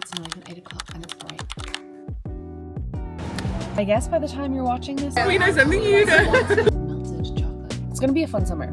It's not even 8 o'clock and it's bright. I guess by the time you're watching this, we know something you know. Melted chocolate. it's gonna be a fun summer.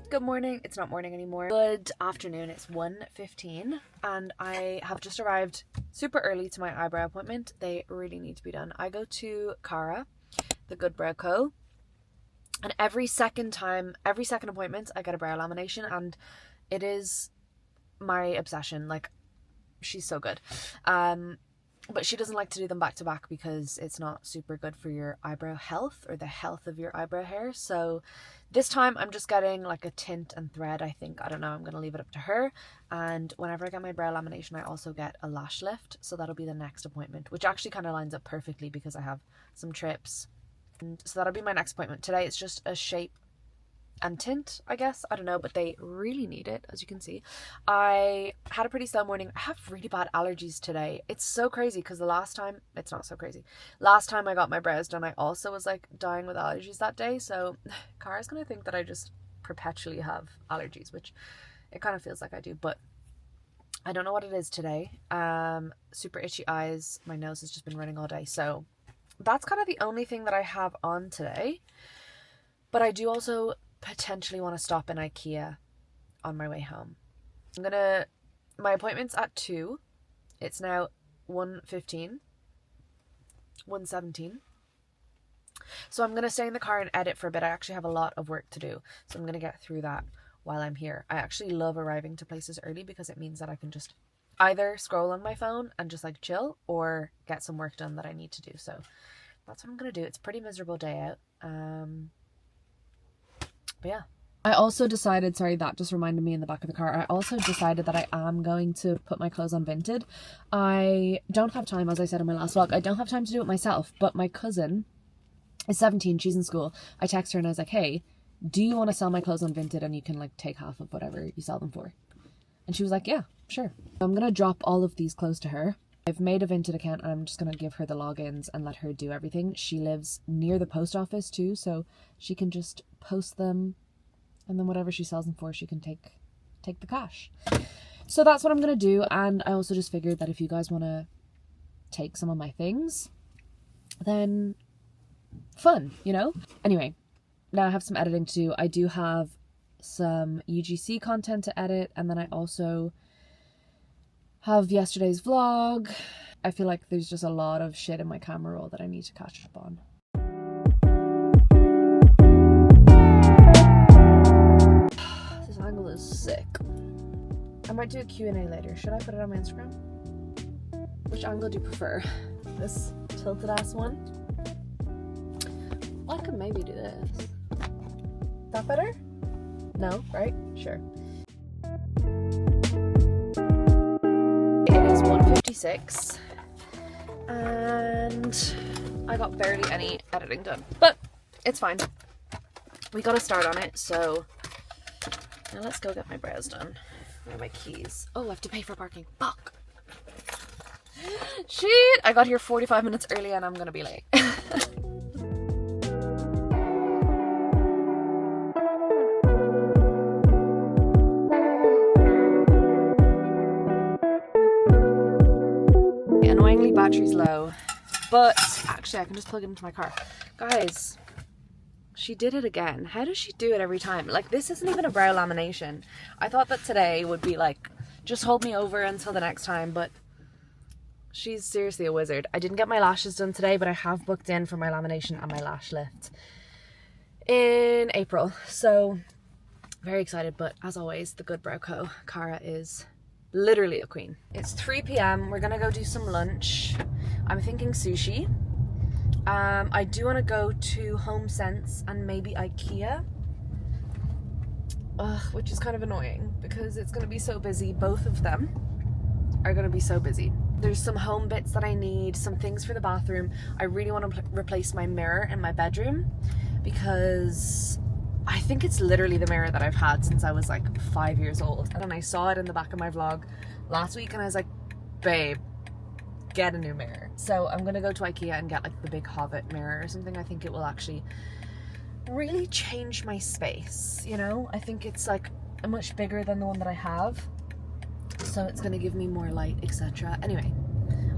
Good morning. It's not morning anymore. Good afternoon. It's 1:15 and I have just arrived super early to my eyebrow appointment. They really need to be done. I go to Cara, the Good Brow Co. And every second appointment, I get a brow lamination and it is my obsession. Like, she's so good. But she doesn't like to do them back to back because it's not super good for your eyebrow health or the health of your eyebrow hair. So this time I'm just getting like a tint and thread, I think. I don't know, I'm going to leave it up to her. And whenever I get my brow lamination, I also get a lash lift. So that'll be the next appointment, which actually kind of lines up perfectly because I have some trips. And so that'll be my next appointment. Today it's just a shape and tint, I guess. I don't know, but they really need it, as you can see. I had a pretty slow morning. I have really bad allergies today. It's so crazy because it's not so crazy. Last time I got my brows done, I also was like dying with allergies that day. So Cara's gonna think that I just perpetually have allergies, which it kind of feels like I do, but I don't know what it is today. Super itchy eyes. My nose has just been running all day. So that's kind of the only thing that I have on today. But I do also potentially want to stop in IKEA on my way home. My appointment's at 2. It's now 1:17. So I'm gonna stay in the car and edit for a bit. I actually have a lot of work to do, so I'm gonna get through that while I'm here. I actually love arriving to places early because it means that I can just either scroll on my phone and just like chill or get some work done that I need to do. So that's what I'm gonna do. It's a pretty miserable day out. But yeah. I also decided, sorry, that just reminded me in the back of the car. I also decided that I am going to put my clothes on Vinted. I don't have time, as I said in my last vlog, I don't have time to do it myself, but my cousin is 17, she's in school. I text her and I was like, hey, do you want to sell my clothes on Vinted and you can like take half of whatever you sell them for? And she was like, yeah, sure. I'm going to drop all of these clothes to her. I've made a Vinted account and I'm just going to give her the logins and let her do everything. She lives near the post office too, so she can just post them and then whatever she sells them for, she can take the cash. So that's what I'm going to do. And I also just figured that if you guys want to take some of my things, then fun, you know? Anyway, now I have some editing to do. I do have some UGC content to edit, and then I also have yesterday's vlog. I feel like there's just a lot of shit in my camera roll that I need to catch up on. This angle is sick. I might do a Q&A later. Should I put it on my Instagram? Which angle do you prefer? This tilted ass one? Well, I could maybe do this. That better? No, right? Sure. It is 1:56 and I got barely any editing done, but it's fine. We gotta start on it, so now let's go get my brows done. Where are my keys? Oh, I have to pay for parking. Fuck. Shit! I got here 45 minutes early and I'm gonna be late. Annoyingly, battery's low, but actually I can just plug it into my car. Guys, she did it again. How does she do it every time? Like, this isn't even a brow lamination. I thought that today would be like, just hold me over until the next time, but she's seriously a wizard. I didn't get my lashes done today, but I have booked in for my lamination and my lash lift in April. So very excited, but as always, the Good Brow Co. Cara is literally a queen. It's 3 p.m. We're gonna go do some lunch. I'm thinking sushi. I do want to go to Home Sense and maybe IKEA, which is kind of annoying because it's going to be so busy, both of them. are going to be so busy. There's some home bits that I need, some things for the bathroom. I really want to replace my mirror in my bedroom because I think it's literally the mirror that I've had since I was like 5 years old. And I saw it in the back of my vlog last week and I was like, babe, get a new mirror. So I'm going to go to IKEA and get like the big Hobbit mirror or something. I think it will actually really change my space, you know? I think it's like much bigger than the one that I have. So it's going to give me more light, etc. Anyway,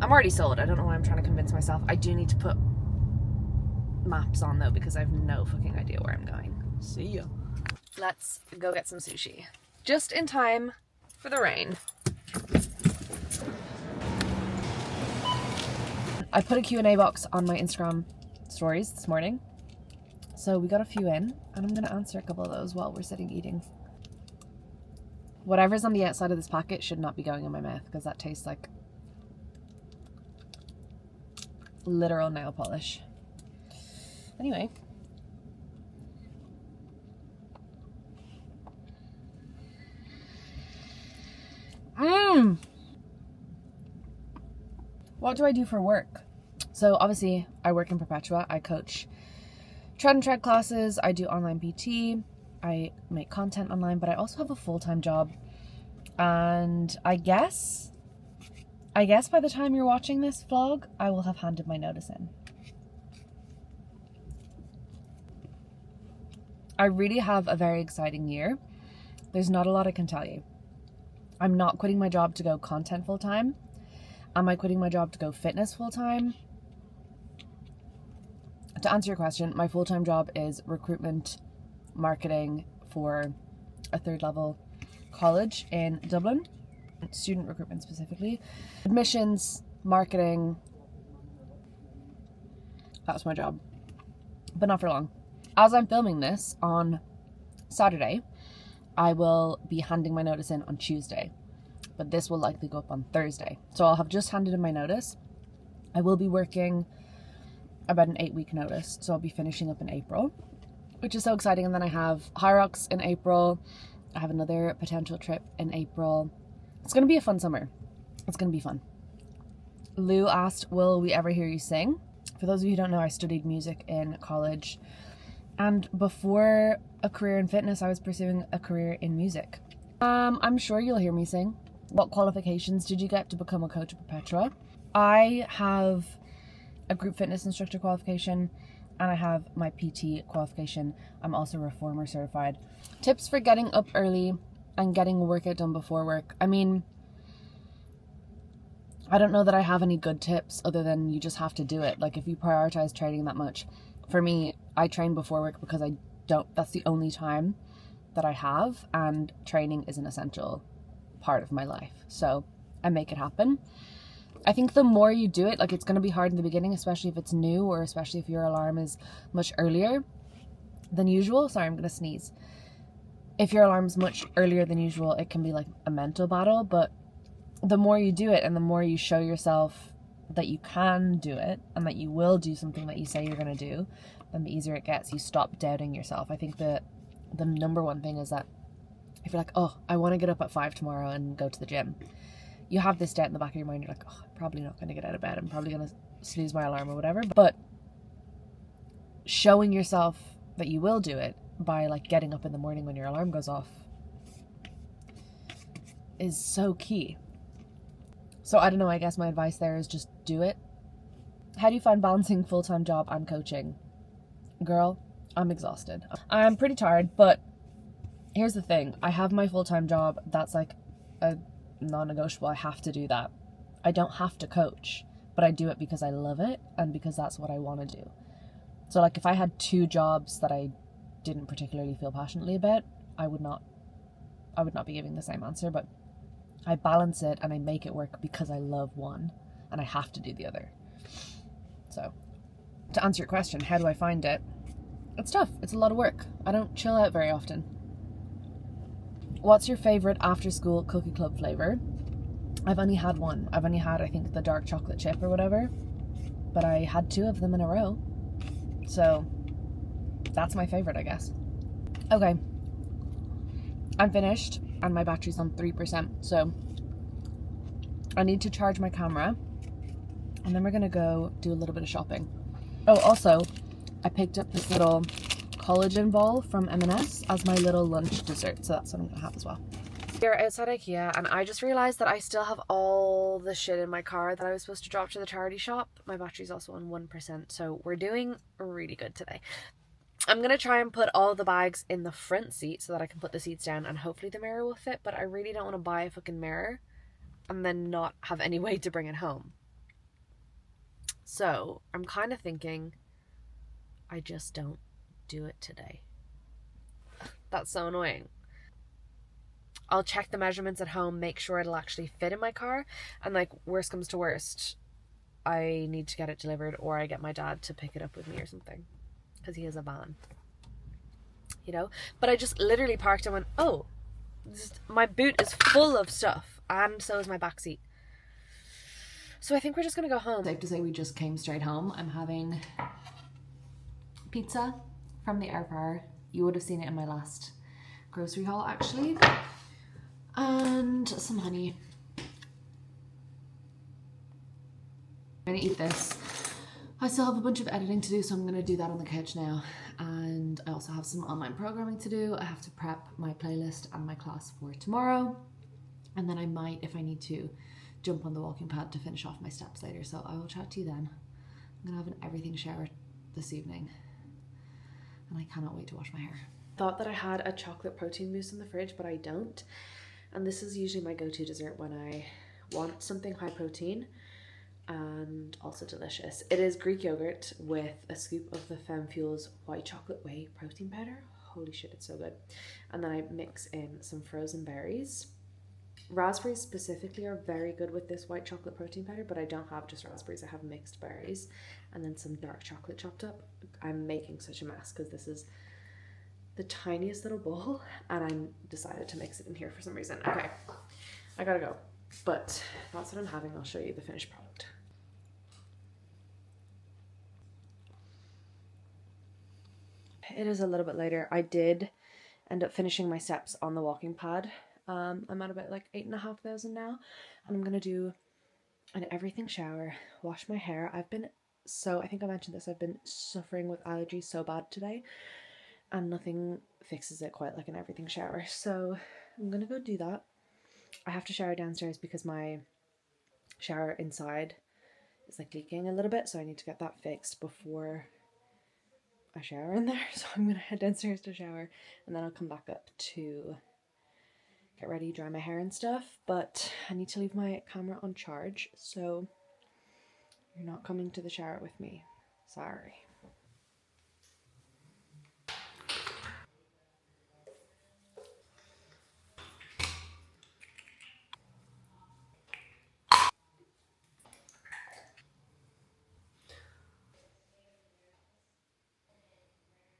I'm already sold. I don't know why I'm trying to convince myself. I do need to put maps on though because I have no fucking idea where I'm going. See ya. Let's go get some sushi. Just in time for the rain. I put a Q&A box on my Instagram stories this morning. So we got a few in and I'm going to answer a couple of those while we're sitting eating. Whatever's on the outside of this packet should not be going in my mouth because that tastes like literal nail polish. Anyway. What do I do for work? So obviously I work in Perpetua. I coach tread and tread classes. I do online PT. I make content online, but I also have a full-time job. And I guess by the time you're watching this vlog, I will have handed my notice in. I really have a very exciting year. There's not a lot I can tell you. I'm not quitting my job to go content full-time. Am I quitting my job to go fitness full-time? To answer your question, my full-time job is recruitment marketing for a third level college in Dublin, student recruitment specifically. Admissions, marketing, that's my job, but not for long. As I'm filming this on Saturday, I will be handing my notice in on Tuesday, but this will likely go up on Thursday. So I'll have just handed in my notice. I will be working about an 8-week notice, so I'll be finishing up in April, which is so exciting. And then I have High Rocks in April. I have another potential trip in April. It's going to be a fun summer. It's going to be fun. Lou asked, will we ever hear you sing? For those of you who don't know, I studied music in college. And before a career in fitness, I was pursuing a career in music. I'm sure you'll hear me sing. What qualifications did you get to become a coach at Perpetua? I have a group fitness instructor qualification and I have my PT qualification. I'm also reformer certified. Tips for getting up early and getting a workout done before work. I mean, I don't know that I have any good tips other than you just have to do it. Like if you prioritize training that much. For me, I train before work because that's the only time that I have, and training is an essential part of my life. So I make it happen. I think the more you do it, like it's going to be hard in the beginning, especially if it's new or especially if your alarm is much earlier than usual. Sorry, I'm going to sneeze. If your alarm is much earlier than usual, it can be like a mental battle, but the more you do it and the more you show yourself that you can do it and that you will do something that you say you're going to do, then the easier it gets. You stop doubting yourself. I think the number one thing is that if you're like, oh, I want to get up at 5 tomorrow and go to the gym, you have this doubt in the back of your mind. You're like, oh, I'm probably not going to get out of bed. I'm probably going to snooze my alarm or whatever. But showing yourself that you will do it by like getting up in the morning when your alarm goes off is so key. So I don't know, I guess my advice there is just do it. How do you find balancing full-time job and coaching? Girl, I'm exhausted. I'm pretty tired, but here's the thing. I have my full-time job. That's like a non-negotiable. I have to do that. I don't have to coach, but I do it because I love it and because that's what I want to do. So like if I had 2 jobs that I didn't particularly feel passionately about, I would not be giving the same answer, but I balance it and I make it work because I love one and I have to do the other. So to answer your question, how do I find it? It's tough. It's a lot of work. I don't chill out very often. What's your favorite after school cookie club flavor? I've only had one. I've only had, I think, the dark chocolate chip or whatever, but I had 2 of them in a row. So that's my favorite, I guess. Okay. I'm finished and my battery's on 3%. So I need to charge my camera, and then we're gonna go do a little bit of shopping. Oh, also, I picked up this little collagen ball from M&S as my little lunch dessert, so that's what I'm gonna have as well. We're outside IKEA, and I just realised that I still have all the shit in my car that I was supposed to drop to the charity shop. My battery's also on 1%, so we're doing really good today. I'm going to try and put all the bags in the front seat so that I can put the seats down, and hopefully the mirror will fit, but I really don't want to buy a fucking mirror and then not have any way to bring it home. So I'm kind of thinking I just don't do it today. That's so annoying. I'll check the measurements at home, make sure it'll actually fit in my car, and like worst comes to worst, I need to get it delivered, or I get my dad to pick it up with me or something, because he has a van, you know. But I just literally parked and went, oh, my boot is full of stuff, and so is my back seat. So I think we're just gonna go home. Safe to say we just came straight home. I'm having pizza from the air fryer. You would have seen it in my last grocery haul actually. And some honey. I'm gonna eat this. I still have a bunch of editing to do, so I'm gonna do that on the couch now. And I also have some online programming to do. I have to prep my playlist and my class for tomorrow. And then I might, if I need to, jump on the walking pad to finish off my steps later. So I will chat to you then. I'm gonna have an everything shower this evening. And I cannot wait to wash my hair. Thought that I had a chocolate protein mousse in the fridge, but I don't. And this is usually my go-to dessert when I want something high protein and also delicious. It is Greek yogurt with a scoop of the Femme Fuel's white chocolate whey protein powder. Holy shit, it's so good. And then I mix in some frozen berries. Raspberries specifically are very good with this white chocolate protein powder, but I don't have just raspberries, I have mixed berries. And then some dark chocolate chopped up. I'm making such a mess because this is the tiniest little bowl, and I decided to mix it in here for some reason. Okay, I gotta go, but that's what I'm having. I'll show you the finished product. It is a little bit later. I did end up finishing my steps on the walking pad. I'm at about like 8,500 now, and I'm gonna do an everything shower, wash my hair. I think I mentioned this, I've been suffering with allergies so bad today, and nothing fixes it quite like an everything shower. So I'm gonna go do that. I have to shower downstairs because my shower inside is like leaking a little bit, so I need to get that fixed before I shower in there. So I'm gonna head downstairs to shower, and then I'll come back up to get ready, dry my hair and stuff. But I need to leave my camera on charge, so you're not coming to the shower with me. Sorry.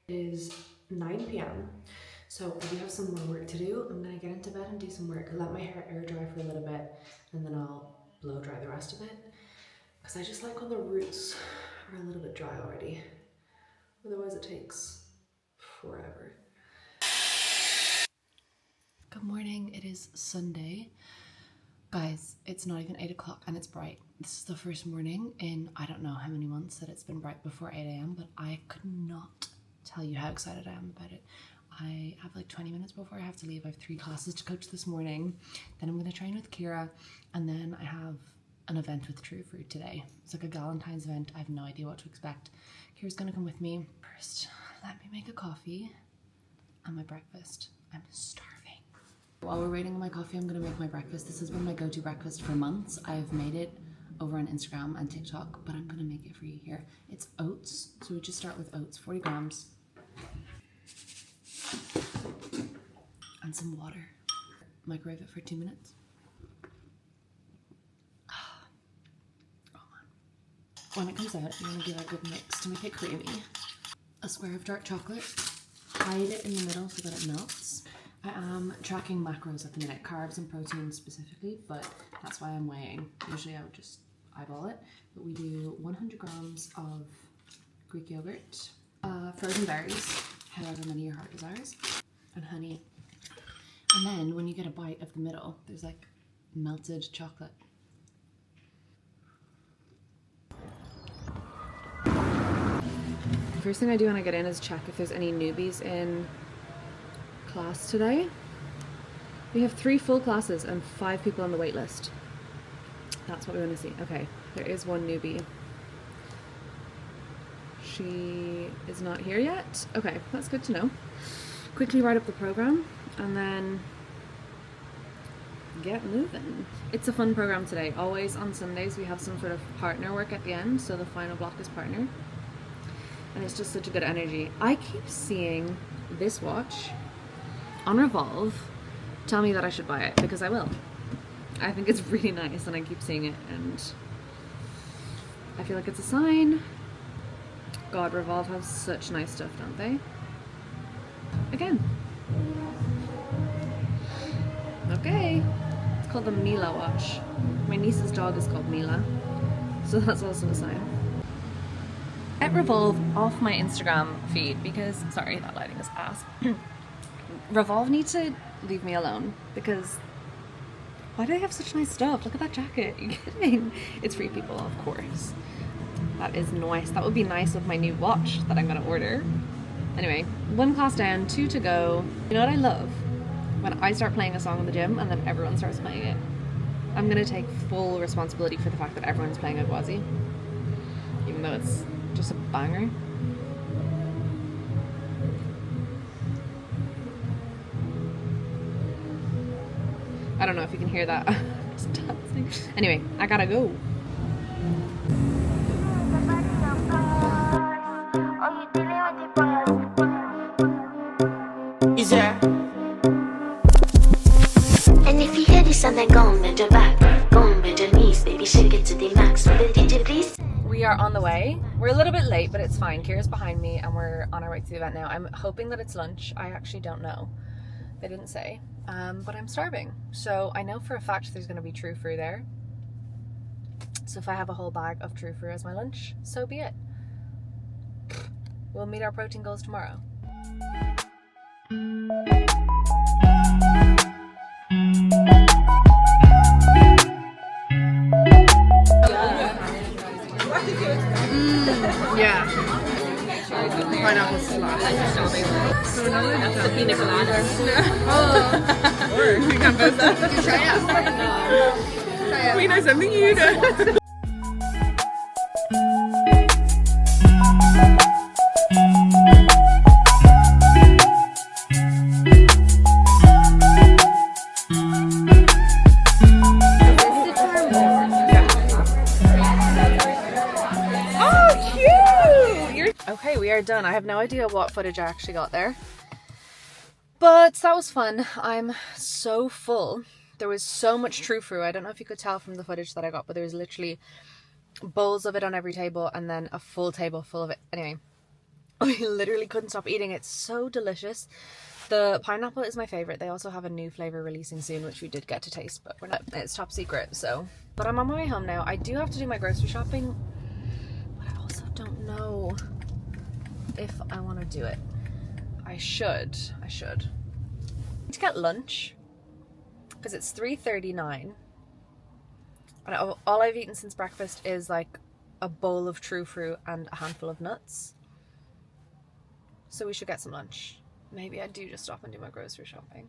It is 9 p.m. so I do have some more work to do. I'm gonna get into bed and do some work, let my hair air dry for a little bit, and then I'll blow dry the rest of it, because I just like when the roots are a little bit dry already. Otherwise it takes forever. Good morning, it is Sunday. Guys, it's not even 8 o'clock and it's bright. This is the first morning in I don't know how many months that it's been bright before 8 a.m, but I could not tell you how excited I am about it. I have like 20 minutes before I have to leave. I have 3 classes to coach this morning. Then I'm going to train with Kira, and then I have an event with True Fruit today. It's like a Galentine's event. I have no idea what to expect. Kira's going to come with me. First, let me make a coffee and my breakfast. I'm starving. While we're waiting on my coffee, I'm going to make my breakfast. This has been my go-to breakfast for months. I've made it over on Instagram and TikTok, but I'm going to make it for you here. It's oats. So we just start with oats, 40 grams. And some water. Microwave it for 2 minutes. Oh man. When it comes out, I'm going to give it a good mix to make it creamy. A square of dark chocolate. Hide it in the middle so that it melts. I am tracking macros at the minute, carbs and protein specifically, but that's why I'm weighing. Usually I would just eyeball it, but we do 100 grams of Greek yogurt, frozen berries, however many your heart desires, and honey. And then when you get a bite of the middle, there's like melted chocolate. The first thing I do when I get in is check if there's any newbies in class today. We have 3 full classes and 5 people on the wait list. That's what we want to see. Okay, there is one newbie. She is not here yet. Okay, that's good to know. Quickly write up the program and then get moving. It's a fun program today. Always on Sundays we have some sort of partner work at the end, so the final block is partner. And it's just such a good energy. I keep seeing this watch on Revolve tell me that I should buy it, because I will. I think it's really nice and I keep seeing it and I feel like it's a sign. God, Revolve has such nice stuff, don't they? Again. Okay. It's called the Mila watch. My niece's dog is called Mila, so that's also a sign. Get Revolve off my Instagram feed because, sorry, that lighting is ass. Revolve need to leave me alone because why do they have such nice stuff? Look at that jacket. Are you kidding? It's free people, of course. That is nice. That would be nice with my new watch that I'm gonna order. Anyway, 1 class down, 2 to go. You know what I love? When I start playing a song in the gym and then everyone starts playing it. I'm gonna take full responsibility for the fact that everyone's playing Adwazi, even though it's just a banger. I don't know if you can hear that. Just dancing. Anyway, I gotta go. Is there? And if you hear this and then go and bend your back, go and bend your knees, baby, shake it to the max. Will the DJ please? We are on the way. We're a little bit late, but it's fine. Kira's behind me and we're on our way to the event now. I'm hoping that it's lunch. I actually don't know. They didn't say. But I'm starving. So I know for a fact there's going to be true fruit there. So if I have a whole bag of true fruit as my lunch, so be it. We'll meet our protein goals tomorrow. Yeah. Pineapple slash. So another that's the pina colada. Oh. Or we can both try it. We know something you know. Okay, we are done. I have no idea what footage I actually got there, but that was fun. I'm so full. There was so much true fruit. I don't know if you could tell from the footage that I got, but there was literally bowls of it on every table and then a full table full of it. Anyway, I literally couldn't stop eating. It's so delicious. The pineapple is my favorite. They also have a new flavor releasing soon, which we did get to taste, but we're not, it's top secret. So, but I'm on my way home now. I do have to do my grocery shopping, but I also don't know if I want to do it. I should. I need to get lunch because it's 3:39 and all I've eaten since breakfast is like a bowl of true fruit and a handful of nuts. So we should get some lunch. Maybe I do just stop and do my grocery shopping.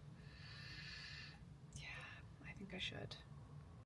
Yeah, I think I should.